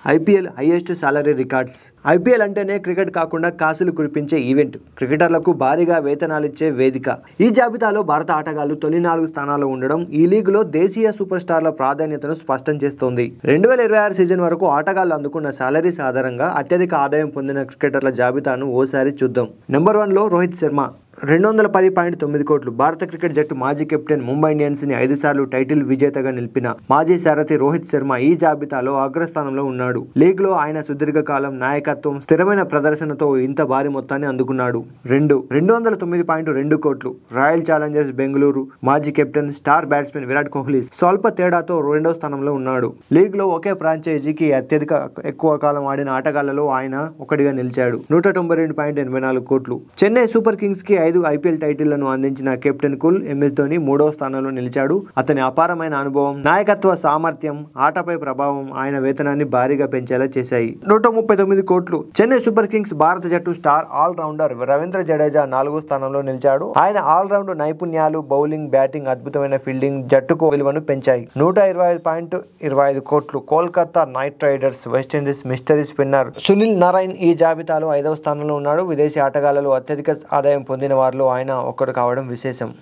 IPL highest salary records. IPL అంటేనే cricket కాకుండా కాసులు కురిపించే ఈవెంట్, క్రికెటర్లకు భారీగా వేతనాలిచ్చే వేదిక. ఈ జాబితాలో భారత ఆటగాళ్లు తొలి 4 స్థానాల్లో ఉండడం ఈ లీగ్లో దేశీయ సూపర్ స్టార్ల ప్రాధాన్యతను స్పష్టం చేస్తోంది. 2026 సీజన్ వరకు ఆటగాళ్లు అందుకున్న సాలరీస్ ఆధారంగా అత్యధిక ఆదాయం పొందిన క్రికెటర్ల జాబితాను ఓసారి చూద్దాం. నెంబర్ 1లో రోహిత్ శర్మ 210.9 కోట్లు. భారత క్రికెట్ జట్టు మాజీ కెప్టెన్, ముంబై ఇండియన్స్ ని 5 సార్లు టైటిల్ విజేతగా నిలిపిన మాజీ సారథి రోహిత్ శర్మ ఈ జాబితాలో అగ్రస్థానంలో ఉన్నాడు. లీగ్ లో ఆయన సుదీర్ఘకాలం నాయకత్వం, స్థిరమైన ప్రదర్శనతో ఇంత భారీ మొత్తాన్ని అందుకున్నాడు. 209.2 కోట్లు. రాయల్ ఛాలెంజర్స్ బెంగళూరు మాజీ captain, star batsmen Virat Kohli స్వల్ప తేడాతో 2వ స్థానంలో ఉన్నాడు. లీగ్ లో ఒకే ఫ్రాంచైజీకి ఎక్కువ కాలం ఆడిన ఆటగాళ్లలో ఆయన ఒకటిగా నిలిచాడు. 192.84 కోట్లు. చెన్నై సూపర్ కింగ్స్ కి 5 ఐపీఎల్ టైటిళ్లను అందించిన కెప్టెన్ కుల్ ఎంఎస్ ధోని 3వ స్థానంలో నిలిచాడు. అతని అపారమైన అనుభవం, నాయకత్వ సామర్థ్యం, ఆటపై ప్రభావం ఆయన వేతనాన్ని భారీగా పెంచేలా చేశాయి. 139 కోట్లు. చెన్నై సూపర్ కింగ్స్ భారత జట్టు star all rounder Ravindra Jadeja 4వ స్థానంలో నిలిచాడు. ఆయన ఆల్ రౌండ్ నైపుణ్యాలు, బౌలింగ్, బ్యాటింగ్, అద్భుతమైన ఫీల్డింగ్ జట్టుకు విలువను పెంచాయి. 125.25 కోట్లు. Kolkata night riders West Indies mystery spinner Sunil Narayan ఈ జాబితాలో 5వ స్థానంలో ఉన్నాడు. విదేశీ ఆటగాళ్లలో అత్యధిక ఆదాయం పొందిన వారిలో ఆయన ఒక్కడు కావడం విశేషం.